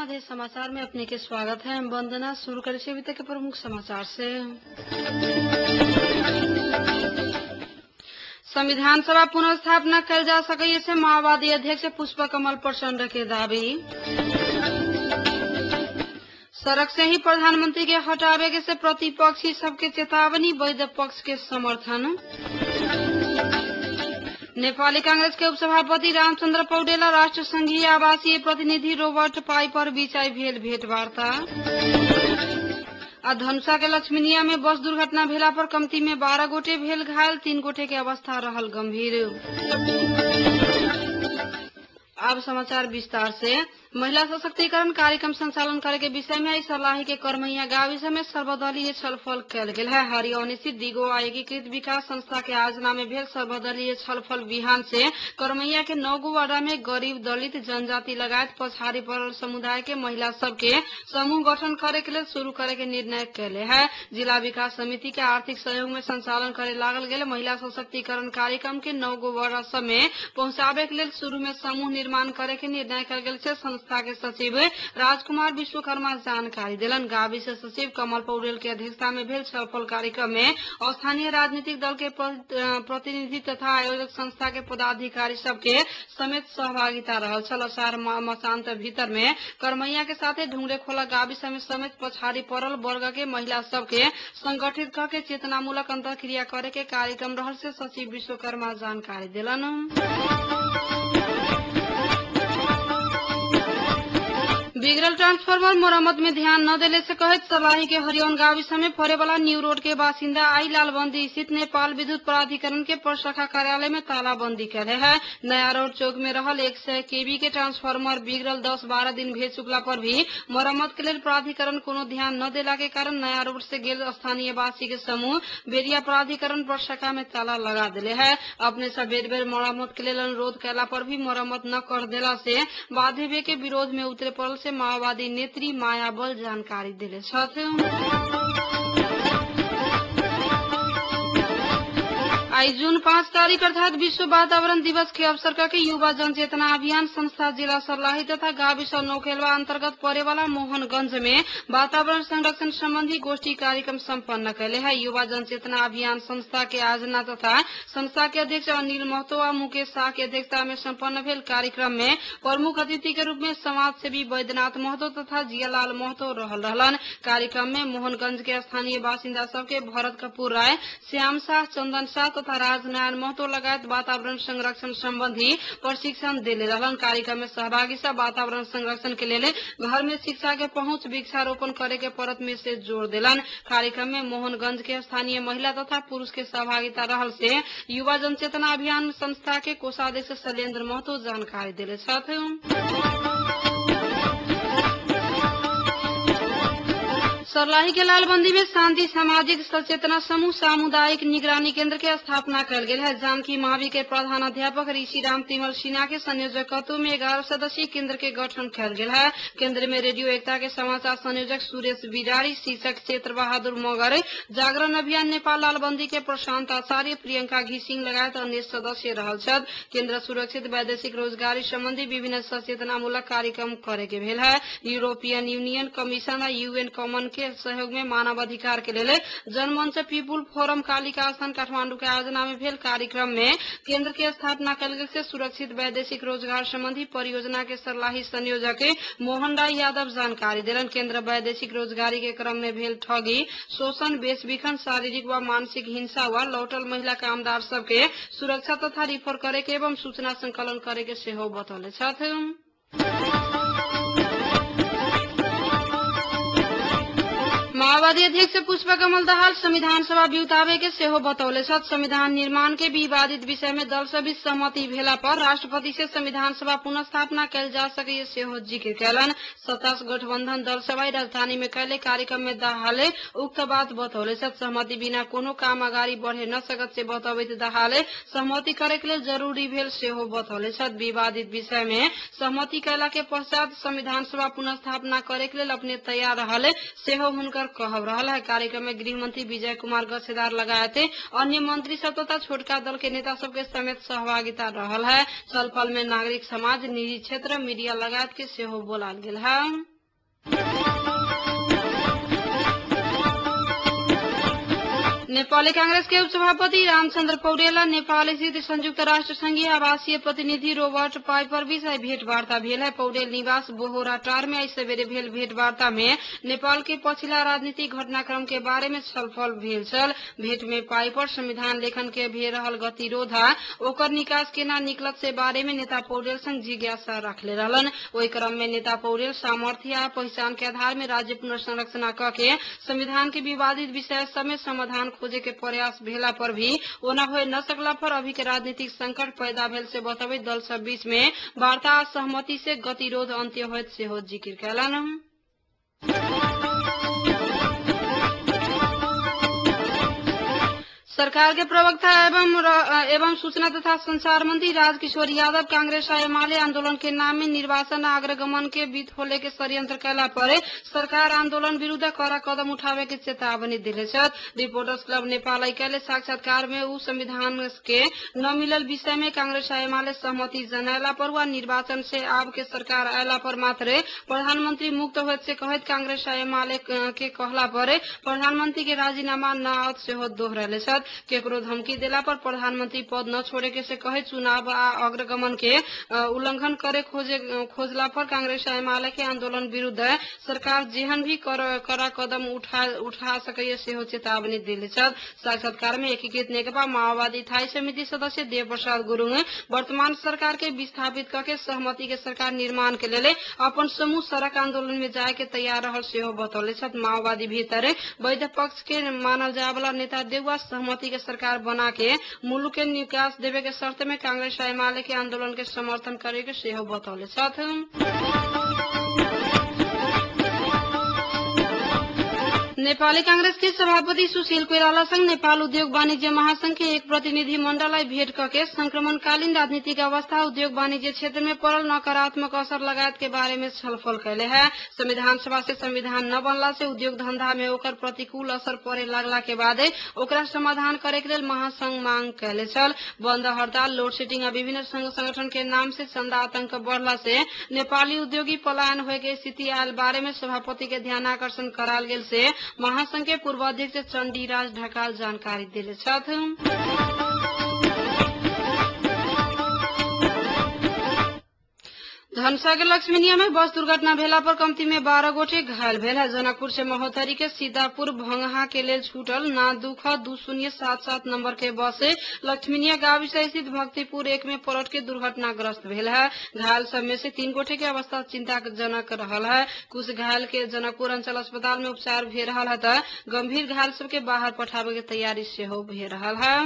आधे समाचार में अपने के स्वागत है। वंदना शुरू करे से अभी तक के प्रमुख समाचार से। संविधान सभा पुनर्स्थापना कल जा सके से माओवादी अध्यक्ष पुष्पकमल प्रचंड के दावी। सड़क से ही प्रधानमंत्री के हटावे के से प्रतिपक्षी सबके चेतावनी, वैध पक्ष के समर्थन। नेपाली कांग्रेस के उपसभापति रामचंद्र पौडेल राष्ट्र संघीय आवासीय प्रतिनिधि रोबर्ट पाइपर बीच आई भेल भेंटवार्ता। धनुषा के लक्ष्मीनिया में बस दुर्घटना भेला पर कमती में 12 गोटे भेल घायल, 3 गोटे के अवस्था रहल गंभीर। अब समाचार विस्तार से। महिला सशक्तिकरण कार्यक्रम संचालन करे के विषय में आई सर्लाही के करमैया गाविस में सर्वदलीय छलफल कल गेल है। हरियाणा स्थित दिगो एकीकृत विकास संस्था के आयोजना में भेल सर्वदलीय छलफल बिहान से करमैया के 9 गो वार्ड में गरीब, दलित, जनजाति लगायत पछाड़ी पड़ल समुदाय के महिला सबके समूह गठन करे के लिए शुरू करे के निर्णय कैले है। जिला विकास समिति के आर्थिक सहयोग में संचालन करे लागल गेल महिला सशक्तिकरण कार्यक्रम के 9 गो वार्ड सब में पहुंचावे के लिए शुरू में समूह निर्माण करे के निर्णय कल गेल से संस्था के सचिव राजकुमार विश्वकर्मा जानकारी दिलन। गाविस सचिव कमल पौडेल के अध्यक्षता में भेल छलफल कार्यक्रम में स्थानीय राजनीतिक दल के प्रतिनिधि तथा आयोजक संस्था के पदाधिकारी सबके समेत सहभागिता रहल छल। असार मसांत भीतर में करमैया के साथे ढुंगरे खोला गाविस में समेत पछाड़ी पड़ल वर्ग के महिला सबके संगठित करके चेतनामूलक अंतरक्रिया करे के कार्यक्रम रहल से सचिव विश्वकर्मा जानकारी दिलन। बिगड़ल ट्रांसफार्मर मरम्मत में ध्यान न देने से कहित सर्लाही के हरियौन गाविस में पड़े वाला न्यू रोड के बासिंदा आई लालबंदी स्थित नेपाल विद्युत प्राधिकरण के प्रशाखा कार्यालय में तालाबंदी करे है। नया रोड चौक में रहल 100 केवी के ट्रांसफार्मर बिगड़ल 10-12 दिन भेज चुकला पर भी मरम्मत के लिए प्राधिकरण कोनो ध्यान न देला के कारण नया रोड से गेल स्थानीय वासी के समूह बेरिया प्राधिकरण प्रशाखा में ताला लगा दिले है। अपने सब बेर बेर मरम्मत के लिए अनुरोध कैला पर भी मरम्मत न कर देला से बाध्य वे के विरोध में उतरे पड़ल से माओवादी नेत्री माया बल जानकारी दिले छथि। आई जून 5 तारीख अर्थात विश्व वातावरण दिवस के अवसर करके युवा जनचेतना अभियान संस्था जिला सर्लाही तथा गाविस नौखेलवा अंतर्गत पड़े वाला मोहनगंज में वातावरण संरक्षण संबंधी गोष्ठी कार्यक्रम संपन्न कैले है। युवा जनचेतना अभियान संस्था के आयोजना तथा संस्था के अध्यक्ष अनिल महतो व मुकेश शाह की अध्यक्षता में संपन्न भेल कार्यक्रम में प्रमुख अतिथि के रूप में समाज सेवी बैद्यनाथ महतो तथा जियालाल महतो रहलन। कार्यक्रम में मोहनगंज के स्थानीय बासिंदा सबके भरत कपूर राय, श्याम शाह, चंदन शाह तथा राजनारायण महतो लगायत वातावरण संरक्षण संबंधी प्रशिक्षण दिले रहलन। कार्यक्रम में सहभागी सब वातावरण संरक्षण के लिए घर में शिक्षा के पहुंच, वृक्षारोपण करे के परत में से जोर दिलन। कार्यक्रम में मोहनगंज के स्थानीय महिला तथा पुरुष के सहभागिता रहल से युवा जनचेतना अभियान संस्था के कोषाध्यक्ष शैलेन्द्र महतो जानकारी दिले छथि। सर्लाही के लालबंदी में शांति सामाजिक सचेतना समूह सामुदायिक निगरानी केंद्र के स्थापना कल गेल है। जानकी मावी के प्रधान अध्यापक ऋषिराम तिमल सिन्हा के संयोजकत्व में 11 सदस्यीय केंद्र के गठन कल गेल है। केंद्र में रेडियो एकता के समाचार संयोजक सुरेश बिरारी, शिक्षक क्षेत्र बहादुर मगर, जागरण अभियान नेपाल लालबंदी के प्रशांत आचार्य, प्रियंका घिसिंग लगायत अन्य सदस्य रहल छथि। केंद्र सुरक्षित वैदेशिक रोजगारी संबंधी विभिन्न सचेतनामूलक कार्यक्रम करे के भेल है। यूरोपियन यूनियन कमीशन और यूएन कॉमन के सहयोग में मानव अधिकार के लिए जनमंच पीपुल फोरम कालिका स्थान काठमांडू के आयोजना में भेल कार्यक्रम में केंद्र के स्थापना कल गेल से सुरक्षित वैदेशिक रोजगार संबंधी परियोजना के सर्लाही संयोजक मोहन राय यादव जानकारी दिलन। केंद्र वैदेशिक रोजगारी के क्रम में भेल ठगी, शोषण, बेचबिखन, शारीरिक व मानसिक हिंसा व लौटल महिला कामदार सबके सुरक्षा तथा रिफर करे के एवं सूचना संकलन करे के सेहो बतौले छथि। माओवादी अध्यक्ष पुष्पकमल दाहाल संविधान सभा बिउतावे के सेहो बतौले छथि। संविधान निर्माण के विवादित विषय में दल सब बीच सहमति भेला पर राष्ट्रपति से संविधान सभा पुनः स्थापना कैल जा सके सेहो जिक्र कैलन। 27 गठबंधन दल सभा राजधानी में कैले कार्यक्रम में दाहाले उक्त बात बतौले छथि। सहमति बिना कोनो काम अगाडि बढ़े न सकत से बतौबैत दाहाले सहमति करे के लिए जरूरी भेल सेहो बतौले छथि। विवादित विषय में सहमति कैला के पश्चात संविधान सभा पुनः स्थापना करे के लिए अपने तैयार रहले सेहो हुनकर कहब रहल है। कार्यक्रम में गृह मंत्री विजय कुमार गच्छेदार लगायत अन्य मंत्री सब तथा छोटका दल के नेता सबके समेत सहभागिता रहल है। छलफल में नागरिक समाज, निजी क्षेत्र, मीडिया लगायत के सेहो बोलाल गेल है। नेपाली कांग्रेस के उपसभापति रामचन्द्र पौडेल नेपाल स्थित संयुक्त राष्ट्र संघीय आवासीय प्रतिनिधि रोबर्ट पाइपर बीच भेंटवार्ता भेल है। पौडेल निवास बोहोराटार में आई सवेरे भेल भेंटवार्ता में नेपाल के पछिला राजनीतिक घटनाक्रम के बारे में छलफल भेल छल। भेंट में पाइपर संविधान लेखन के भे रहल गतिरोध ओकर निकास केना निकलत से बारे में नेता पौडेल संग जिज्ञासा रखले रहलन। ओहि क्रम में नेता पौडेल सामर्थ्य आ पहचान के आधार में राज्य पुनर्संरचना कके संविधान के विवादित विषय सब में समाधान खोजे के प्रयास भेला पर भी ओना होए न सकला पर अभी के राजनीतिक संकट पैदा भेल से बतबैत दल सब बीच में वार्ता आ सहमति से गतिरोध अंत्य होइत सेहो जिक्र कयलनि। सरकार के प्रवक्ता एवं सूचना तथा संचार मंत्री राजकिशोर यादव कांग्रेस आ एमाले आंदोलन के नाम में निर्वाचन आग्रगमन के बीत होले के षड्यंत्र कैला पर सरकार आंदोलन विरुद्ध कड़ा कदम उठावे के चेतावनी दिले छथि। रिपोर्टर्स क्लब नेपाल इकाईले साक्षात्कार में उ संविधान के न मिलल विषय में कांग्रेस आ एमाले सहमति जनाला पर वा निर्वाचन से आब के सरकार आयला पर मात्र प्रधानमंत्री मुक्त होइत से कहत कांग्रेस आ एमाले के कहला पर प्रधानमंत्री के राजीनामा न आवत सेहो दोहरैले छथि। केकरो धमकी देला पर प्रधानमंत्री पद न छोड़े के से कहे चुनाव आ अग्रगमन के उल्लंघन करे खोजला पर कांग्रेस एमाले के आंदोलन विरुद्ध सरकार जेहन भी कड़ा कदम उठा सके सेहो चेतावनी दिले छथि। साक्षात्कार में एकीकृत नेकपा माओवादी थाई समिति सदस्य देव प्रसाद गुरुङ वर्तमान सरकार के विस्थापित करके सहमति के सरकार निर्माण के लिए अपन समूह सड़क आंदोलन में जाए के तैयार रहल सेहो बतौले छथि। माओवादी भीतर वैध पक्ष के मानल जाए वाला नेता देउवा सहमति के सरकार बना के मुलुक के निकास देवे के शर्त में कांग्रेस एमाले के आंदोलन के समर्थन करे के सेहो बतौले छथि। नेपाली कांग्रेस के सभापति सुशील कोइराला संग नेपाल उद्योग वाणिज्य महासंघ के एक प्रतिनिधि मंडल भेंट करके संक्रमणकालीन राजनीतिक अवस्था उद्योग वाणिज्य क्षेत्र में पड़ल नकारात्मक असर लगायत के बारे में छलफल कैले है। संविधान सभा से संविधान न बनला से उद्योग धंधा में ओकर प्रतिकूल असर पड़े लगला के बाद ओकरा समाधान करे के लेल महासंघ मांग कैले छल। बंद हड़ताल लोडशेडिंग आ विभिन्न संघ संगठन के नाम से चंदा आतंक बढ़ला से नेपाली उद्योगी पलायन होए के स्थिति आयल बारे में सभापति के ध्यानाकर्षण कराल गेल से महासंघ के पूर्व अध्यक्ष चंडीराज ढकाल जानकारी दिले छथि। धनसा के लक्ष्मीनिया में बस दुर्घटना भेला पर कम्ती में 12 गोटे घायल भेल है। जनकपुर से महोत्तरी के सीतापुर भंगहा के लेल छूटल ना दुख 2077 नंबर के बस लक्ष्मीनिया गांव से स्थित भक्तिपुर 1 में पलट के दुर्घटनाग्रस्त भेल है। घायल सब में से 3 गोटे के अवस्था चिंताजनक रहल है। कुछ घायल के जनकपुर अंचल अस्पताल में उपचार भे रहल है त गंभीर घायल सब के बाहर पठावे के तैयारी सेहो भे रहल है।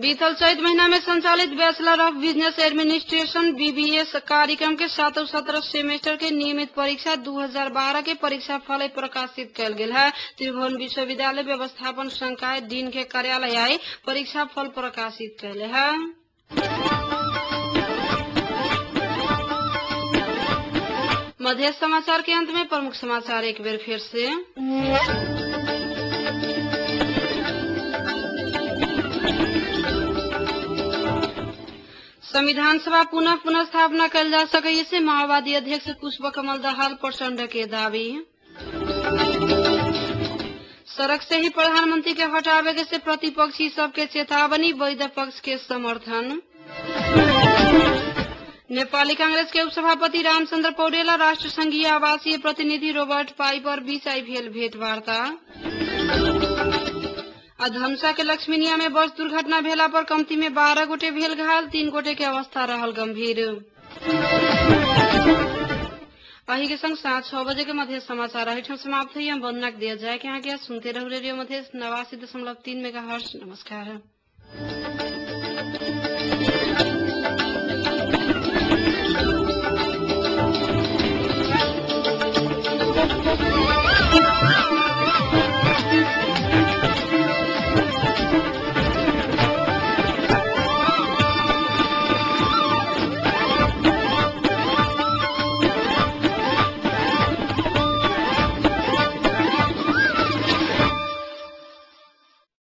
बीतल चैत महीना में संचालित bachelor of business administration BBS कार्यक्रम के 7वीं सत्र सेमेस्टर के नियमित परीक्षा 2012 के परीक्षा फल प्रकाशित कल गेल है। त्रिभुवन विश्वविद्यालय व्यवस्थापन संकाय डीन के कार्यालय आई परीक्षा फल प्रकाशित कैले है। मध्य समाचार के अंत में प्रमुख समाचार एक बार फिर से। संविधान सभा पुनः स्थापना कल जा सके से माओवादी अध्यक्ष पुष्प कमल दाहाल प्रचंड के दावी। सड़क से ही प्रधानमंत्री के हटावे के से प्रतिपक्षी सबके चेतावनी वैध पक्ष के समर्थन। नेपाली कांग्रेस के उपसभापति रामचन्द्र पौडेल राष्ट्र संघीय आवासीय प्रतिनिधि रोबर्ट पाइपर बीच आई भेल भेंटवार्ता। धनसा के लक्ष्मीनिया में बस दुर्घटना भेला पर कम्ती में 12 गोटे भेल घायल 3 गोटे के अवस्था रहल गंभीर। अही के संग 6 बजे के मध्य समाचार अहिठन समाप्त हुई। हम वंदना दिया जाए कि आगे सुनते रहो रेडियो मध्य 89.3 मेगाहर्ट्ज। नमस्कार।